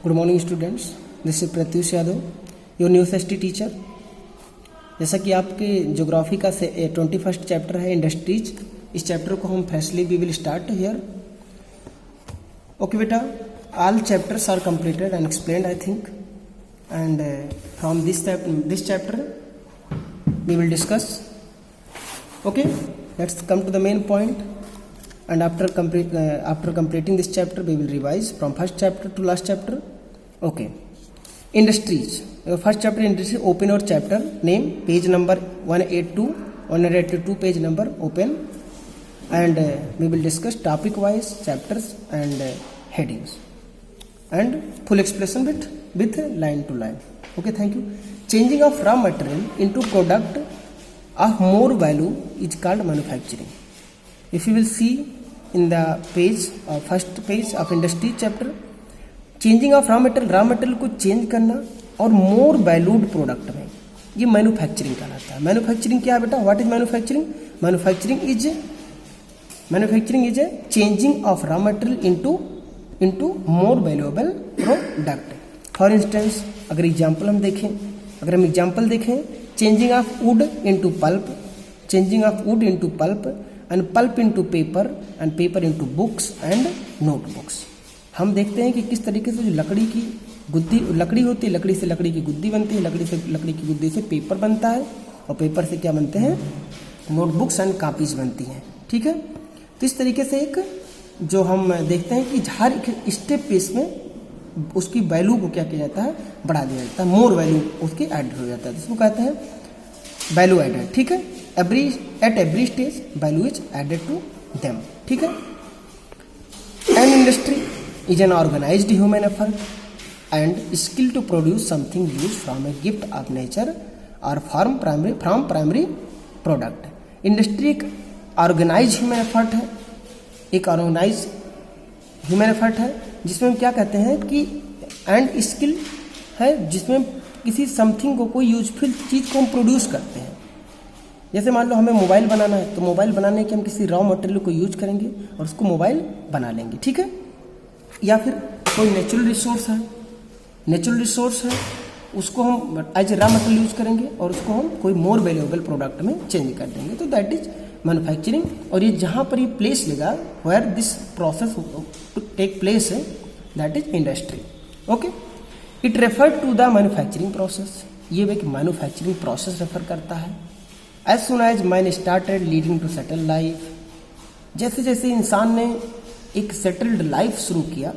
Good morning students, this is Pratyush Yadav, your new ST teacher. जैसा कि आपके ज्योग्राफी का 21st चैप्टर है इंडस्ट्रीज, इस चैप्टर को हम freshly we will start here. Okay बेटा, all chapters are completed and explained I think, and from this chapter we will discuss. Okay, let's come to the main point, and after completing this chapter we will revise from first chapter to last chapter. Okay, industries, first chapter industry. Open your chapter name, page number 182 page number open, and we will discuss topic wise chapters and headings and full explanation with line to line. Okay, thank you. Changing of raw material into product of more value is called manufacturing. If you will see in the page, first page of industry chapter, changing of raw material को change करना और more valued product में, ये manufacturing कहलाता है। Manufacturing क्या है बेटा? What is manufacturing? Manufacturing is a changing of raw material into more valuable product. For instance अगर हम एग्जाम्पल देखें, changing of would into pulp, and pulp into paper, and paper into books and notebooks. हम देखते हैं कि किस तरीके से जो लकड़ी होती है, लकड़ी से लकड़ी की गुद्दी बनती है, लकड़ी की गुद्दी से पेपर बनता है, और पेपर से क्या बनते हैं? नोटबुक्स एंड कॉपीज बनती हैं। ठीक है, तो इस तरीके से एक जो हम देखते हैं कि हर स्टेप पे इसमें उसकी वैल्यू को क्या किया जाता है? बढ़ा दिया जाता है, मोर वैल्यू उसकी ऐड हो जाता है, जिसको कहते हैं वैल्यू एडेड। ठीक है, at every stage value is added to them. ठीक है, an industry is an organised human effort and skill to produce something use from a gift of nature और फ्रॉम प्राइमरी प्रोडक्ट। इंडस्ट्री एक organise human effort है, एक organise human effort है, जिसमें हम क्या कहते हैं कि एंड स्किल है, जिसमें किसी समथिंग को, कोई यूजफुल चीज़ को हम प्रोड्यूस करते हैं। जैसे मान लो हमें मोबाइल बनाना है, तो मोबाइल बनाने के हम किसी रॉ मटेरियल को यूज करेंगे और उसको मोबाइल बना लेंगे। ठीक है, या फिर कोई नेचुरल रिसोर्स है, उसको हम as a raw material use करेंगे और उसको हम कोई मोर वैल्यूएबल प्रोडक्ट में चेंज कर देंगे, तो दैट इज मैन्युफैक्चरिंग। और ये जहाँ पर ये प्लेस लेगा, where this process to take place है, that is industry. Okay, it refer to the manufacturing process, ये एक मैन्युफैक्चरिंग प्रोसेस रेफर करता है। As soon as man started leading to settle life, जैसे जैसे इंसान ने एक सेटल्ड लाइफ शुरू किया,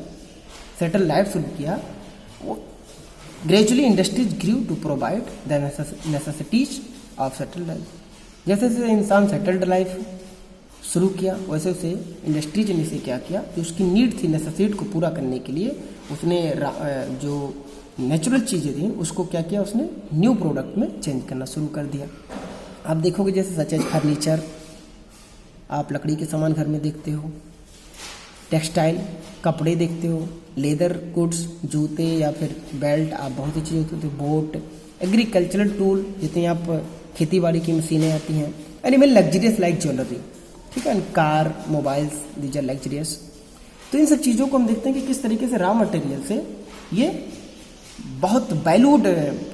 वो gradually industries grew to provide the necessities of settled life. जैसे जैसे इंसान सेटल्ड लाइफ शुरू किया, वैसे वैसे इंडस्ट्रीज ने इसे क्या किया कि उसकी नीड थी, नेसेसिटी को पूरा करने के लिए उसने जो नेचुरल चीज़ें थी उसको क्या किया, उसने न्यू प्रोडक्ट में चेंज करना शुरू कर दिया। आप देखोगे जैसे सच एज फर्नीचर, आप लकड़ी के सामान घर में देखते हो, टेक्सटाइल कपड़े देखते हो, लेदर गुड्स जूते या फिर बेल्ट, आप बहुत सी चीज़ें होती है, बोट, एग्रीकल्चरल टूल, जितनी आप खेती बाड़ी की मशीनें आती हैं, and even luxurious like jewellery. ठीक है, car, mobiles, these are luxurious. तो इन सब चीज़ों को हम देखते हैं कि किस तरीके से रॉ मटेरियल से ये बहुत वैल्यूड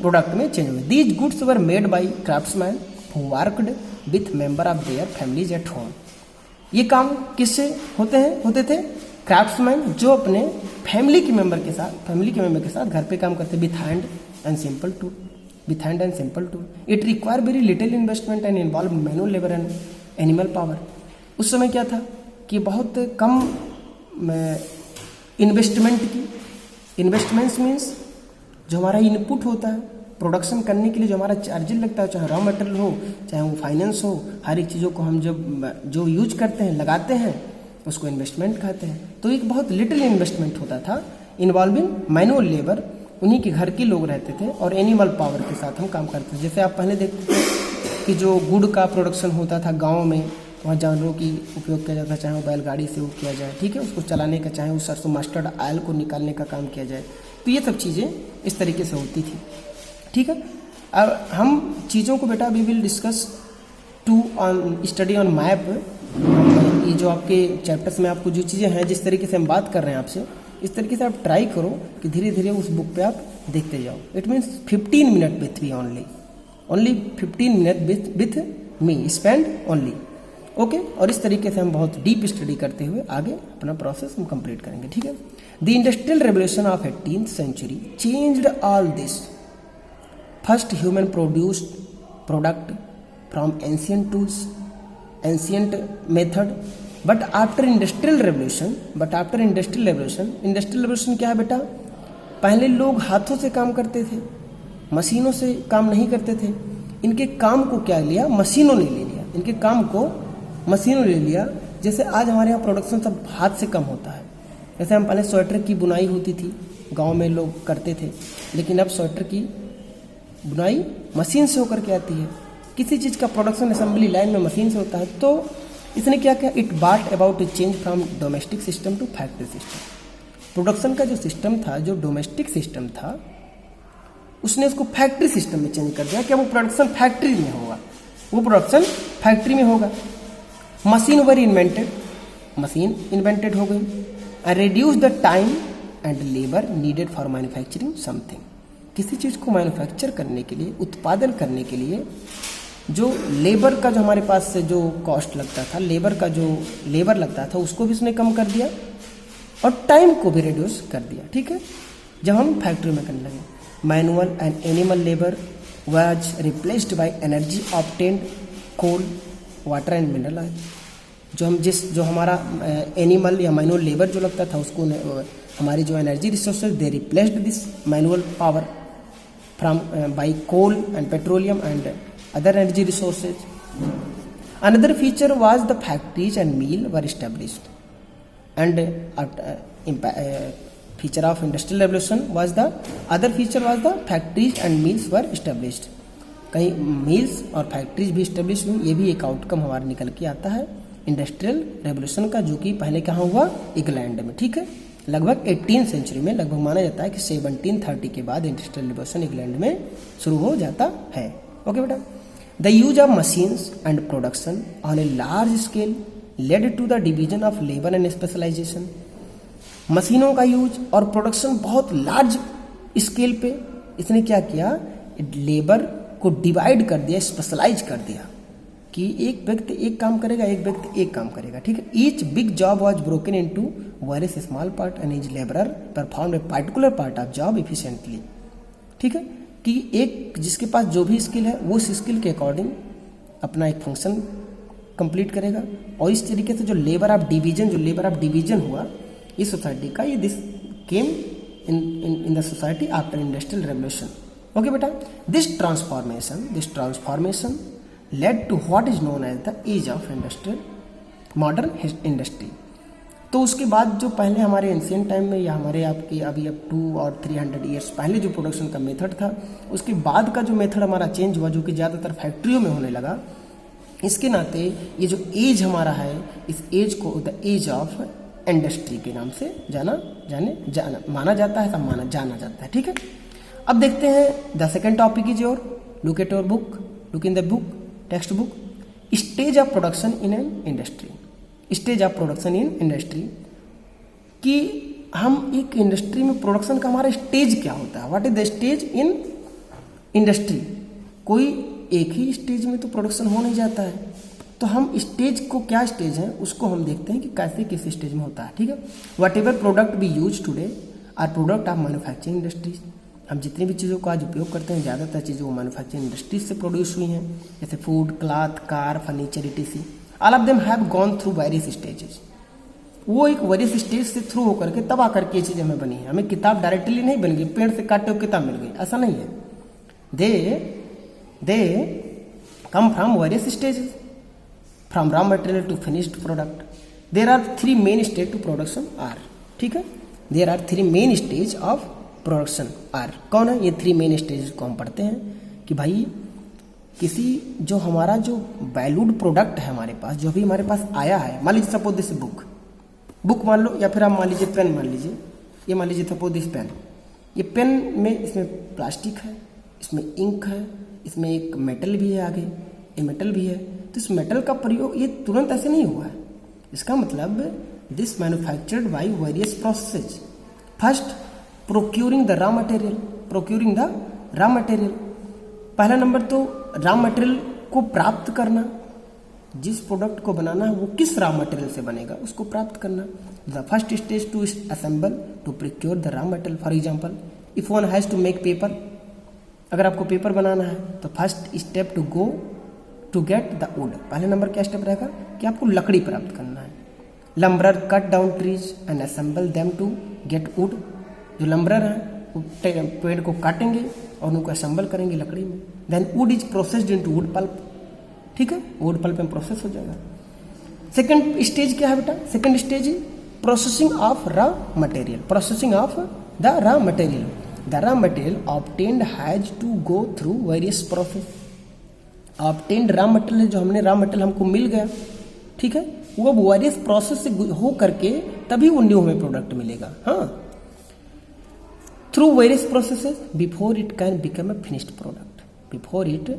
प्रोडक्ट में चेंज हुए। These goods were made by craftsman who worked with member of their families at home. ये काम किससे होते थे? क्राफ्ट्समैन, जो अपने फैमिली के मेंबर के साथ घर पे काम करते, with hand and simple tool. It require very little investment and involve manual labour and animal power. उस समय क्या था कि बहुत कम इन्वेस्टमेंट्स मीन्स जो हमारा इनपुट होता है प्रोडक्शन करने के लिए, जो हमारा चार्जेस लगता है, चाहे रॉ मटेरियल हो, चाहे वो फाइनेंस हो, हर एक चीज़ों को हम जो यूज करते हैं, लगाते हैं, उसको इन्वेस्टमेंट कहते हैं। तो एक बहुत लिटिल इन्वेस्टमेंट होता था, इन्वॉल्विंग मैनुअल लेबर, उन्हीं के घर के लोग रहते थे, और एनिमल पावर के साथ हम काम करते थे। जैसे आप पहले देखते थे कि जो गुड़ का प्रोडक्शन होता था गांव में, वहाँ जानवरों की उपयोग किया जाता, चाहे वो बैलगाड़ी से वो किया जाए, ठीक है, उसको चलाने का, चाहे उस सरसों मस्टर्ड ऑयल को निकालने का काम किया जाए। तो ये सब चीज़ें इस तरीके से होती थी। ठीक है, अब हम चीज़ों को बेटा we will discuss to on study on map. ये जो आपके चैप्टर्स में आपको जो चीज़ें हैं, जिस तरीके से हम बात कर रहे हैं आपसे, इस तरीके से आप ट्राई करो कि धीरे धीरे उस बुक पे आप देखते जाओ। It means 15 minute with me only 15 minute with me spend only. Okay, और इस तरीके से हम बहुत डीप स्टडी करते हुए आगे अपना प्रोसेस हम कंप्लीट करेंगे। ठीक है। The industrial revolution of 18th century changed all this. First human produced product from ancient tools, ancient method, but after industrial revolution industrial revolution क्या है बेटा? पहले लोग हाथों से काम करते थे, मशीनों से काम नहीं करते थे। इनके काम को क्या लिया? मशीनों ने ले लिया। इनके काम को मशीनों ने ले लिया। जैसे आज हमारे यहाँ प्रोडक्शन सब हाथ से कम होता है। जैसे हम पहले स्वेटर की बुनाई होती थी, गांव में लोग करते थे, लेकिन अब स्वेटर की बुनाई मशीन से होकर के आती है। किसी चीज़ का प्रोडक्शन असेंबली लाइन में मशीन से होता है। तो इसने क्या किया? It bought about a change from domestic system to factory system. Production का जो सिस्टम था, जो डोमेस्टिक सिस्टम था, उसने उसको फैक्ट्री सिस्टम में चेंज कर दिया। क्या वो प्रोडक्शन फैक्ट्री में होगा? वो प्रोडक्शन फैक्ट्री में होगा। Machine were invented, machine invented हो गई। Reduce the time and labour needed for manufacturing something. किसी चीज़ को मैन्युफैक्चर करने के लिए, उत्पादन करने के लिए जो लेबर का जो हमारे पास से जो कॉस्ट लगता था, लेबर का जो लेबर लगता था, उसको भी उसने कम कर दिया और टाइम को भी रिड्यूस कर दिया। ठीक है। जब हम फैक्ट्री में करने लगे, manual and animal labour was replaced by energy obtained coal, water and mineral oil. जो हमारा एनिमल या मैनुअल लेबर जो लगता था, उसको हमारी जो energy resources they replaced this manual power from by coal and petroleum and other energy resources. Another feature was the factories and mill were established and feature of industrial revolution was the other feature was the factories and mills were established। कहीं mills और factories भी establish हुई। ये भी एक outcome हमारा निकल के आता है इंडस्ट्रियल रेवोल्यूशन का, जो कि पहले कहाँ हुआ? इंग्लैंड में। ठीक है। लगभग 18th century में, लगभग माना जाता है कि 1730 के बाद इंडस्ट्रियल रेवोल्यूशन इंग्लैंड में शुरू हो जाता है। ओके बेटा। The use of machines and production on a large scale led to the division of labour and specialisation. मशीनों का यूज और प्रोडक्शन बहुत लार्ज स्केल पे इसने क्या किया? लेबर को डिवाइड कर दिया, स्पेशलाइज कर दिया कि एक व्यक्ति एक काम करेगा, एक व्यक्ति एक काम करेगा। ठीक है। Each big job was broken into various small part and each labourer perform a particular part of job efficiently. ठीक है। कि एक जिसके पास जो भी स्किल है, वो उस स्किल के अकॉर्डिंग अपना एक फंक्शन कंप्लीट करेगा। और इस तरीके से जो लेबर ऑफ डिवीजन हुआ इस सोसाइटी का, ये this came in the society after industrial revolution. Okay बेटा। This transformation led to what is known as the age of industrial modern industry. तो उसके बाद जो पहले हमारे एंशिएंट टाइम में या हमारे आपके अभी अब 200 और 300 ईयर्स पहले जो प्रोडक्शन का मेथड था, उसके बाद का जो मेथड हमारा चेंज हुआ, जो कि ज़्यादातर फैक्ट्रियों में होने लगा। इसके नाते ये जो एज हमारा है, इस एज को द एज ऑफ इंडस्ट्री के नाम से माना जाता है, सब जाना जाता है। ठीक है। अब देखते हैं the second topic is your look at your book, look in the book, text book. Stage of production in an industry. Stage of production in industry कि हम एक इंडस्ट्री में प्रोडक्शन का हमारा स्टेज क्या होता है? What is the stage in industry? कोई एक ही स्टेज में तो प्रोडक्शन हो नहीं जाता है। तो हम स्टेज को, क्या स्टेज है, उसको हम देखते हैं कि कैसे किस स्टेज में होता है। ठीक है। Whatever product we use today are product of manufacturing industries. हम जितनी भी चीज़ों को आज उपयोग करते हैं, ज़्यादातर चीज़ें वो मैन्युफैक्चरिंग इंडस्ट्रीज से प्रोड्यूस हुई हैं, जैसे food, cloth, car, furniture, etc। All of them have gone through various stages. वो एक वेरियस स्टेज से थ्रू होकर के तब आकर के ये चीज़ हमें बनी है। हमें किताब डायरेक्टली नहीं बन गई, पेड़ से काटे हुए किताब मिल गई, ऐसा नहीं है। They come from various stages, from raw material to finished product. There are 3 main stage to production are. ठीक है। There are 3 main stage of production are. कौन है ये 3 मेन स्टेज को हम पढ़ते हैं कि भाई किसी जो हमारा जो वैल्यूड प्रोडक्ट है हमारे पास, जो भी हमारे पास आया है, मान लीजिए सपोज दिस बुक मान लो, या फिर आप मान लीजिए पेन मान लीजिए, ये मान लीजिए सपोज दिस पेन। ये पेन में इसमें प्लास्टिक है, इसमें इंक है, इसमें एक मेटल भी है, आगे ये मेटल भी है। तो इस मेटल का प्रयोग ये तुरंत ऐसे नहीं हुआ है। इसका मतलब this manufactured by various processes. First, procuring the raw material, procuring the raw material. पहला नंबर तो रॉ मटेरियल को प्राप्त करना, जिस प्रोडक्ट को बनाना है वो किस रॉ मटेरियल से बनेगा उसको प्राप्त करना। The first stage to assemble to procure the raw material. For example, if one has to make paper, अगर आपको पेपर बनाना है तो first step to go to get the wood. पहले नंबर क्या स्टेप रहेगा कि आपको लकड़ी प्राप्त करना है। Lumberer cut down trees and assemble them to get wood. जो लम्बरर हैं वो पेड़ को काटेंगे और उनको असेंबल करेंगे लकड़ी में। Then wood is processed into wood pulp, ठीक है, वुड पल्प में प्रोसेस हो जाएगा। सेकंड स्टेज क्या है बेटा? Second stage is processing of raw material, processing of the raw material. The raw material obtained has to go through various process. Obtained raw material, जो हमने रॉ मटेरियल हमको मिल गया, ठीक है, वो अब वेरियस प्रोसेस से हो करके तभी वो न्यू हमें प्रोडक्ट मिलेगा। हाँ, through various processes before it can become a finished product, before it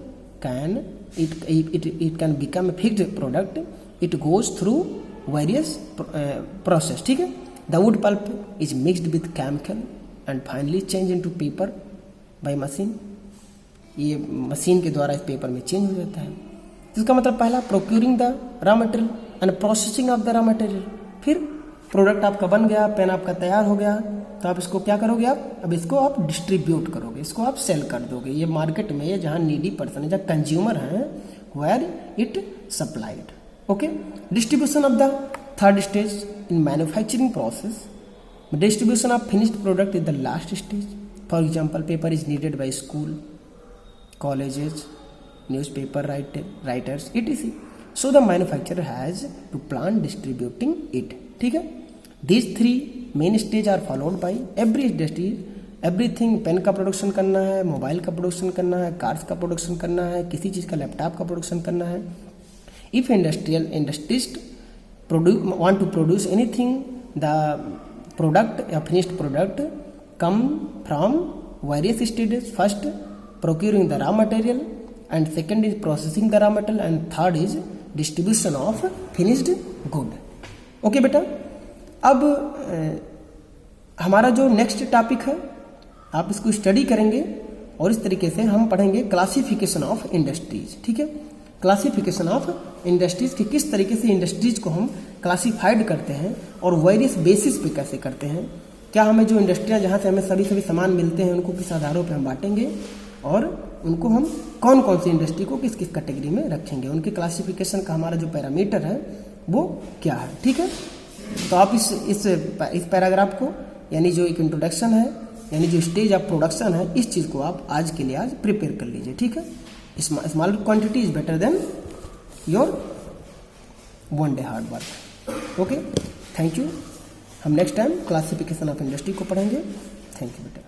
can become a fixed product, it goes through various process, ठीक है। The wood pulp is mixed with chemical and finally change into paper by machine. ये machine के द्वारा इस paper में change हो जाता है। इसका मतलब पहला, procuring the raw material and processing of the raw material. फिर प्रोडक्ट आपका बन गया, पेन आपका तैयार हो गया, तो आप इसको क्या करोगे? आप अब इसको आप डिस्ट्रीब्यूट करोगे, इसको आप सेल कर दोगे। ये मार्केट में जहाँ नीडी पर्सन है, जहाँ कंज्यूमर हैं, where it supplied. Okay, distribution of the third stage in manufacturing process. Distribution of finished product is the last stage. For example, paper is needed by school, colleges, newspaper writers, etc. So the manufacturer has to plan distributing it. ठीक है? These three main stage are followed by every industry. Everything, pen का production करना है, mobile का production करना है, cars का production करना है, किसी चीज़ का लैपटॉप का प्रोडक्शन करना है। If industries want to produce anything, the product, a finished product, come from various stages. First, procuring the raw material, and second is processing the raw material, and third is distribution of finished good. Okay बेटा, अब हमारा जो next topic है आप इसको study करेंगे और इस तरीके से हम पढ़ेंगे क्लासिफिकेशन ऑफ इंडस्ट्रीज। ठीक है, क्लासिफिकेशन ऑफ इंडस्ट्रीज कि किस तरीके से इंडस्ट्रीज को हम क्लासिफाइड करते हैं और वेरियस बेसिस पे कैसे करते हैं। क्या हमें जो इंडस्ट्रियाँ जहाँ से हमें सभी सामान मिलते हैं उनको किस आधारों पे हम बांटेंगे और उनको हम कौन कौन सी इंडस्ट्री को किस किस कैटेगरी में रखेंगे, उनके क्लासिफिकेशन का हमारा जो पैरामीटर है वो क्या है। ठीक है, तो आप इस पैराग्राफ को, यानी जो एक इंट्रोडक्शन है, यानी जो स्टेज ऑफ प्रोडक्शन है, इस चीज़ को आप आज के लिए आज प्रिपेयर कर लीजिए। ठीक है, small quantity is better than your one day hard work. Okay, thank you. हम next time classification of industry को पढ़ेंगे। थैंक यू बेटा।